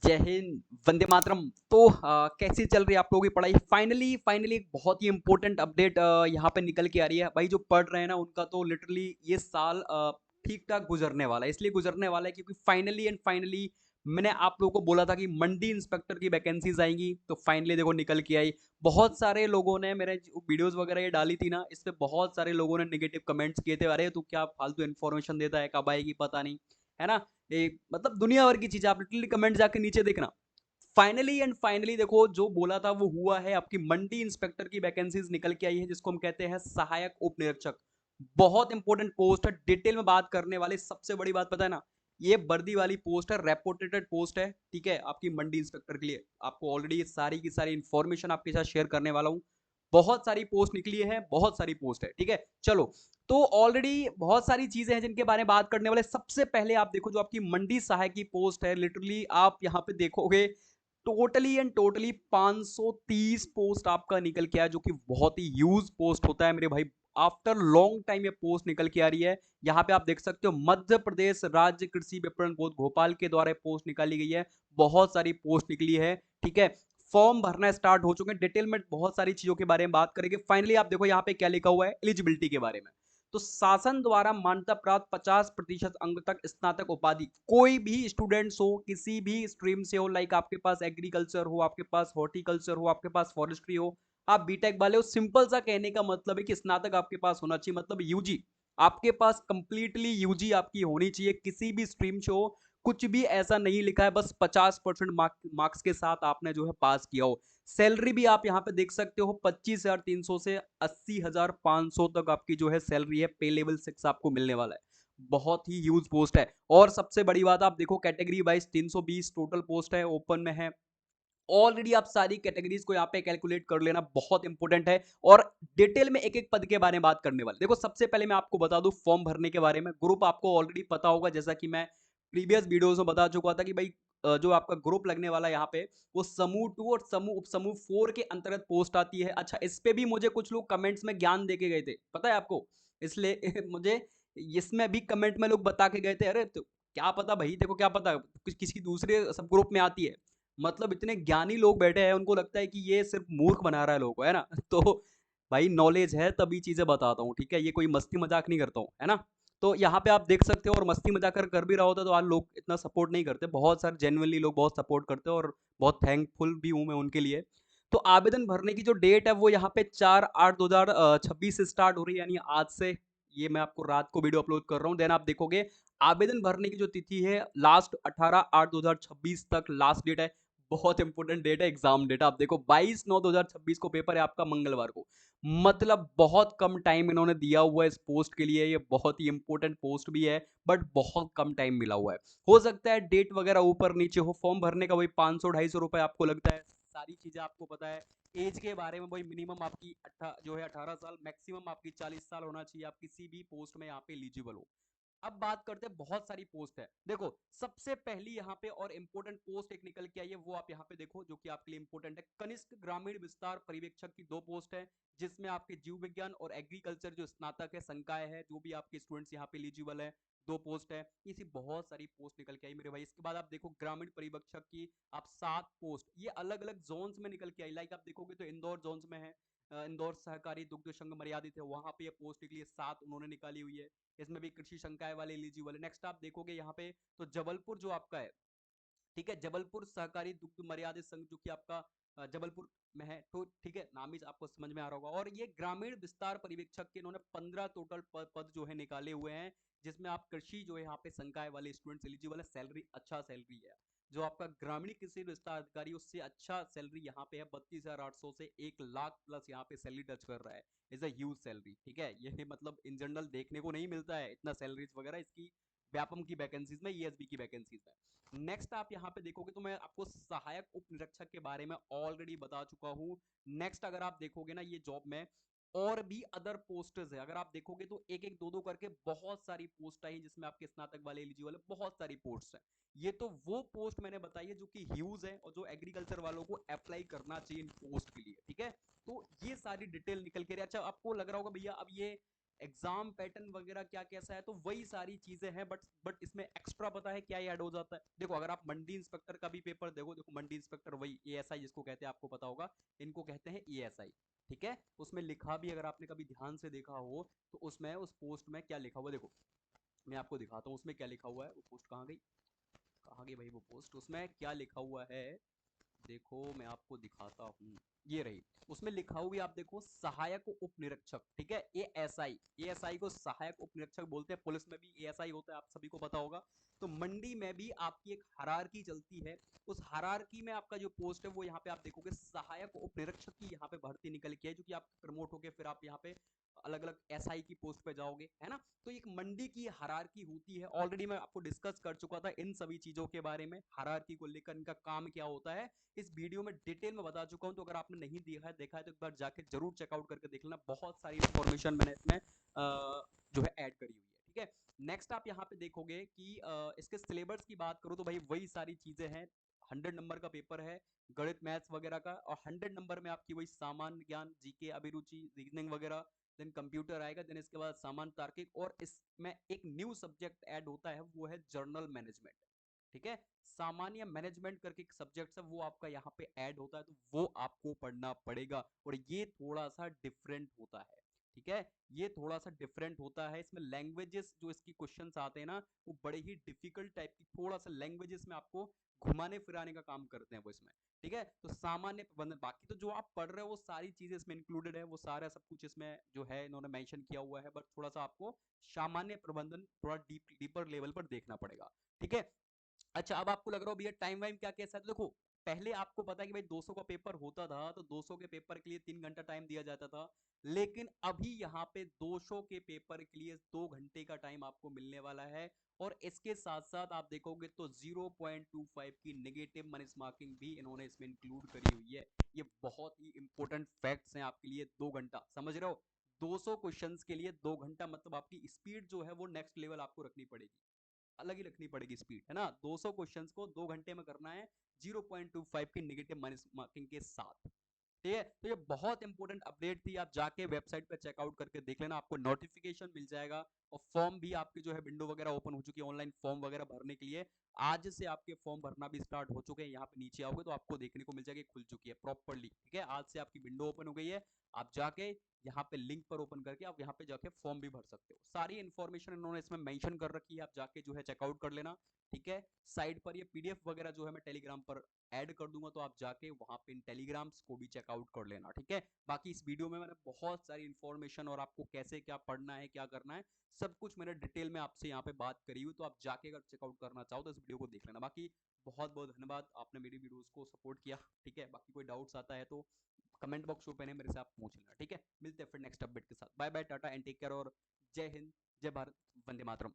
जय हिंद, वंदे मातरम। तो कैसी चल रही है आप लोगों की पढ़ाई? फाइनली एक बहुत ही इंपॉर्टेंट अपडेट यहाँ पे निकल के आ रही है भाई। जो पढ़ रहे हैं ना उनका तो लिटरली ये साल ठीक ठाक गुजरने वाला है। इसलिए गुजरने वाला है क्योंकि फाइनली मैंने आप लोगों को बोला था कि मंडी इंस्पेक्टर की वैकेंसीज आएंगी, तो फाइनली देखो निकल के आई। बहुत सारे लोगों ने मेरे वीडियोस वगैरह ये डाली थी ना, इस पे बहुत सारे लोगों ने नेगेटिव कमेंट्स किए थे, अरे तू क्या फालतू इन्फॉर्मेशन देता है, कब आएगी पता नहीं, है ना। मतलब दुनिया भर की चीजें आप लिटरली कमेंट जाके नीचे देखना। फाइनली देखो जो बोला था वो हुआ है। आपकी मंडी इंस्पेक्टर की वैकेंसीज निकल के आई है, जिसको हम कहते हैं सहायक उप निरीक्षक। बहुत इंपॉर्टेंट पोस्ट है, डिटेल में बात करने वाले। सबसे बड़ी बात पता है ना, ये वर्दी वाली पोस्ट है, रेपुटेटेड पोस्ट है, ठीक है, आपकी मंडी इंस्पेक्टर के लिए। आपको ऑलरेडी सारी की सारी इंफॉर्मेशन आपके साथ शेयर करने वाला हूं। बहुत सारी पोस्ट निकली है, बहुत सारी पोस्ट है, ठीक है। चलो, तो ऑलरेडी बहुत सारी चीजें हैं जिनके बारे में बात करने वाले। सबसे पहले आप देखो जो आपकी मंडी सहायक की पोस्ट है, लिटरली आप यहां पे देखोगे टोटली 530 पोस्ट आपका निकल के आया, जो कि बहुत ही ह्यूज पोस्ट होता है मेरे भाई। आफ्टर लॉन्ग टाइम ये पोस्ट निकल के आ रही है। यहाँ पे आप देख सकते हो मध्य प्रदेश राज्य कृषि विपणन बोर्ड भोपाल के द्वारा पोस्ट निकाली गई है। बहुत सारी पोस्ट निकली है, ठीक है। फॉर्म भरना स्टार्ट हो चुके हैं। डिटेल में बहुत सारी चीजों के बारे में बात करेंगे। फाइनली आप देखो यहाँ पे क्या लिखा हुआ है एलिजिबिलिटी के बारे में। तो शासन द्वारा मान्यता प्राप्त 50% अंक तक स्नातक उपाधि, कोई भी स्टूडेंट्स हो, किसी भी स्ट्रीम से हो, लाइक आपके पास एग्रीकल्चर हो, आपके पास हॉर्टिकल्चर हो, आपके पास फॉरेस्ट्री हो, आप बीटेक वाले हो, सिंपल सा कहने का मतलब है कि स्नातक आपके पास होना चाहिए, मतलब यूजी। आपके पास कंप्लीटली यूजी आपकी होनी चाहिए, किसी भी स्ट्रीम से हो। कुछ भी ऐसा नहीं लिखा है, बस 50% मार्क्स के साथ आपने जो है पास किया हो। सैलरी भी आप यहाँ पे देख सकते हो, 25,300 से 80,500 तक आपकी जो है सैलरी है। पे लेवल 6 आपको मिलने वाला है। बहुत ही ह्यूज पोस्ट है। और सबसे बड़ी बात आप देखो, कैटेगरी वाइज 320 टोटल पोस्ट है, ओपन में है। ऑलरेडी आप सारी कैटेगरीज को यहाँ पे कैलकुलेट कर लेना, बहुत इंपॉर्टेंट है। और डिटेल में एक एक पद के बारे में बात करने वाले। देखो सबसे पहले मैं आपको बता दूं फॉर्म भरने के बारे में। ग्रुप आपको ऑलरेडी पता होगा, जैसा कि मैं प्रीवियस वीडियोस में बता चुका था कि भाई जो आपका ग्रुप लगने वाला है यहाँ पे, वो समूह 2 और समूह उपसमूह 4 के अंतर्गत पोस्ट आती है। अच्छा, इस पे भी मुझे कुछ लोग कमेंट्स में ज्ञान दे के गए थे, पता है आपको। इसलिए मुझे इसमें भी कमेंट में लोग बता के गए थे, अरे तो क्या पता भाई, देखो क्या पता किसी दूसरे सब ग्रुप में आती है। मतलब इतने ज्ञानी लोग बैठे हैं, उनको लगता है कि ये सिर्फ मूर्ख बना रहा है लोगों को, है ना। तो भाई नॉलेज है तभी चीजें बताता हूँ, ठीक है। ये कोई मस्ती मजाक नहीं करता हूँ, है ना। तो यहाँ पे आप देख सकते हो, और मस्ती मजाक कर भी रहा होता तो आज लोग इतना सपोर्ट नहीं करते। बहुत सारे जेन्युइनली लोग बहुत सपोर्ट करते हैं, और बहुत थैंकफुल भी हूँ मैं उनके लिए। तो आवेदन भरने की जो डेट है वो यहाँ पे 4/8/2026 से स्टार्ट हो रही है, यानी आज से। ये मैं आपको रात को वीडियो अपलोड कर रहा हूँ, देन आप देखोगे आवेदन भरने की जो तिथि है लास्ट 18/8/2026 तक लास्ट डेट है। बहुत इंपॉर्टेंट डेट है, एग्जाम डेट। आप देखो 22/9/2026 को पेपर है आपका, मंगलवार को। मतलब बहुत कम टाइम इन्होंने दिया हुआ है इस पोस्ट के लिए। ये बहुत ही इंपॉर्टेंट पोस्ट भी है, बट बहुत कम टाइम मिला हुआ है। हो सकता है डेट वगैरह ऊपर नीचे हो। फॉर्म भरने का वही 500-250 रुपए आपको लगता है। सारी चीजें आपको पता है। एज के बारे में वही मिनिमम आपकी जो है 18 साल, मैक्सिमम आपकी 40 साल होना चाहिए, आप किसी भी पोस्ट में यहाँ पे एलिजिबल हो। अब बात करते हैं, बहुत सारी पोस्ट है। देखो सबसे पहली यहाँ पे और इंपॉर्टेंट पोस्ट एक निकल के आई है, वो आप यहाँ पे देखो, जो कि आपके लिए इंपॉर्टेंट है। कनिष्ठ ग्रामीण विस्तार पर्यवेक्षक की 2 पोस्ट है, जिसमें आपके जीव विज्ञान और एग्रीकल्चर जो स्नातक है, संकाय है, जो भी आपके स्टूडेंट्स यहाँ पे एलिजिबल है, 2 पोस्ट है। इसी बहुत सारी पोस्ट निकल के आई मेरे भाई। इसके बाद आप देखो ग्रामीण पर्यवेक्षक की आप 7 पोस्ट, ये अलग अलग जोन्स में निकल के आई। लाइक आप देखोगे तो इंदौर जोन्स में है, इंदौर सहकारी दुग्ध संघ मर्यादित है, वहां पे ये पोस्ट निकली है, 7 उन्होंने निकाली हुई है। इसमें भी कृषि संकाय वाले एलिजिबल है। नेक्स्ट आप देखोगे यहाँ पे, तो जबलपुर जो आपका है, ठीक है, जबलपुर सहकारी दुग्ध मर्यादित संघ, जो कि आपका जबलपुर में है, तो ठीक है, नाम ही आपको समझ में आ रहा होगा। और ये ग्रामीण विस्तार पर्यवेक्षक के इन्होंने 15 टोटल पद जो है निकाले हुए हैं, जिसमें आप कृषि जो है यहाँ पे संकाय वाले स्टूडेंट्स एलिजिबल है। सैलरी अच्छा सैलरी है। जो आपका ग्रामीण कृषि विस्तार अधिकारी, उससे अच्छा सैलरी यहाँ पे है, 32,800 से 1 लाख प्लस यहाँ पे सैलरी टच कर रहा है। इज अ ह्यूज सैलरी, ठीक है। ये मतलब इन जनरल देखने को नहीं मिलता है इतना सैलरीज वगैरह इसकी, व्यापम की वैकेंसीज में, ईएसबी की वैकेंसीज में। नेक्स्ट आप यहाँ पे देखोगे तो मैं आपको सहायक उप निरीक्षक के बारे में ऑलरेडी बता चुका हूँ। नेक्स्ट अगर आप देखोगे ना ये जॉब में और भी अदर पोस्ट्स है, अगर आप देखोगे तो एक एक दो दो करके बहुत सारी पोस्ट आई, जिसमें आपके स्नातक वाले एलिजिबल है, बहुत सारी पोस्ट है। ये तो वो पोस्ट मैंने बताई है जो कि ह्यूज है, और जो एग्रीकल्चर वालों को अप्लाई करना चाहिए इन पोस्ट के लिए, ठीक है। तो ये सारी डिटेल निकल के रही। अच्छा, आपको लग रहा होगा भैया अब ये एग्जाम पैटर्न वगैरह क्या कैसा है, तो वही सारी चीजें हैं। बट इसमें एक्स्ट्रा पता है क्या ऐड हो जाता है। देखो अगर आप मंडी इंस्पेक्टर का भी पेपर देखो, देखो मंडी इंस्पेक्टर वही एएसआई जिसको कहते हैं, आपको पता होगा, इनको कहते हैं एएसआई। ठीक है, उसमें लिखा भी अगर आपने कभी ध्यान से देखा हो तो उसमें उस पोस्ट में क्या लिखा हुआ, देखो मैं आपको दिखाता हूँ उसमें क्या लिखा हुआ है। वो पोस्ट कहाँ गई, कहाँ गई भाई वो पोस्ट, उसमें क्या लिखा हुआ है, देखो मैं आपको दिखाता हूँ, ये रही। उसमें लिखा हुआ है, आप देखो, सहायक उप निरीक्षक। ठीक है, एएसआई, एएसआई को सहायक उप निरीक्षक बोलते हैं। पुलिस में भी एएसआई होता है, आप सभी को पता होगा। तो मंडी में भी आपकी एक हायरार्की चलती है। उस हायरार्की में आपका जो पोस्ट है वो यहाँ पे आप देखोगे सहायक उप निरीक्षक की यहाँ पे भर्ती निकल के है, जो कि आप प्रमोट होके फिर आप यहाँ पे अलग अलग एसआई की पोस्ट पे जाओगे, है ना। तो एक मंडी की हायरार्की होती है। ऑलरेडी मैं आपको डिस्कस कर चुका था इन सभी चीजों के बारे में, हायरार्की को लेकर इनका काम क्या होता है, इस वीडियो में डिटेल में बता चुका हूं। तो अगर आपने नहीं देखा है तो एक बार जाके जरूर चेकआउट करके देख लेना, बहुत सारी इंफॉर्मेशन मैंने इसमें जो है ऐड करी हुई है। ठीक है, नेक्स्ट आप यहाँ पे देखोगे कि इसके सिलेबस की बात करूँ तो भाई वही सारी चीजें हैं। 100 नंबर का पेपर है, गणित मैथ्स वगैरह का, और 100 नंबर में आपकी वही सामान्य ज्ञान, जीके, अभिरुचि, रीजनिंग वगैरह, देन कंप्यूटर आएगा, देन इसके बाद सामान्य तार्किक, और इसमें एक न्यू सब्जेक्ट ऐड होता है, वो है जर्नल मैनेजमेंट। ठीक है, सामान्य मैनेजमेंट करके एक सब्जेक्ट है, वो आपका यहाँ पे ऐड होता है, तो वो आपको पढ़ना पड़ेगा, और ये थोड़ा सा डिफरेंट होता है। ठीक है, ये थोड़ा सा डिफरेंट होता है। इसमें लैंग्वेजेस जो इसकी क्वेश्चंस आते हैं ना, वो बड़े ही डिफिकल्ट टाइप की, थोड़ा सा लैंग्वेजेस में आपको घुमाने फिराने का काम करते हैं वो इसमें। ठीक है, तो सामान्य प्रबंधन, बाकी तो जो आप पढ़ रहे हो वो सारी चीजें इसमें इंक्लूडेड है, वो सारा सब कुछ इसमें जो है इन्होंने मेंशन किया हुआ है, बट थोड़ा सा आपको सामान्य प्रबंधन थोड़ा डीपर लेवल पर देखना पड़ेगा। ठीक है, अच्छा अब आपको लग रहा हो भैया टाइम वाइम क्या कैसा है, तो देखो पहले आपको पता है कि भाई 200 का पेपर होता था, तो 200 के पेपर के लिए 3 घंटा टाइम दिया जाता था। लेकिन अभी यहाँ पे 200 के पेपर के लिए 2 घंटे का टाइम आपको मिलने वाला है। और इसके साथ साथ आप देखोगे तो 0.25 की नेगेटिव माइनस मार्किंग भी इन्होंने इसमें इंक्लूड करी हुई है। ये बहुत ही इंपॉर्टेंट फैक्ट्स हैं आपके लिए। 2 घंटा, समझ रहे हो, 200 क्वेश्चंस के लिए 2 घंटा, मतलब आपकी स्पीड जो है वो नेक्स्ट लेवल आपको रखनी पड़ेगी, अलग ही रखनी पड़ेगी स्पीड, है ना। 200 क्वेश्चंस को 2 घंटे में करना है, 0.25 की नेगेटिव माइनस मार्किंग के साथ। ठीक है, तो ये बहुत इंपॉर्टेंट अपडेट थी, आप जाके वेबसाइट पे चेकआउट करके देख लेना, आपको नोटिफिकेशन मिल जाएगा। और फॉर्म भी आपकी जो है विंडो वगैरह ओपन हो चुकी है ऑनलाइन फॉर्म वगैरह भरने के लिए। आज से आपके फॉर्म भरना भी स्टार्ट हो चुके हैं, यहाँ पे नीचे आओगे तो आपको देखने को मिल जाएगी खुल चुकी है प्रॉपरली। ठीक है, आज से आपकी विंडो ओपन हो गई है, आप जाके यहाँ पे लिंक पर ओपन करके आप यहाँ पे जाके फॉर्म भी भर सकते हो। सारी इन्फॉर्मेशन इन्होंने इसमें मेंशन कर रखी है, आप जाके जो है चेकआउट कर लेना। ठीक है, साइड पर ये पीडीएफ वगैरह जो है मैं टेलीग्राम पर ऐड कर दूंगा, तो आप जाके वहां पे इन टेलीग्राम्स को भी चेकआउट कर लेना। ठीक है, बाकी इस वीडियो में मैंने बहुत सारी इन्फॉर्मेशन और आपको कैसे क्या पढ़ना है क्या करना है सब कुछ मैंने डिटेल में आपसे यहाँ पे बात करी हुई, तो आप जाके अगर चेकआउट करना चाहो तो इस वीडियो को देख लेना। बाकी बहुत बहुत धन्यवाद, आपने मेरी वीडियोस को सपोर्ट किया। ठीक है, बाकी कोई डाउट्स आता है तो कमेंट बॉक्स ओपन है, मेरे से आप पूछ लेना। ठीक है, मिलते हैं फिर नेक्स्ट अपडेट के साथ। Bye bye, tata and take care, और जय हिंद, जय भारत, वंदे मातरम।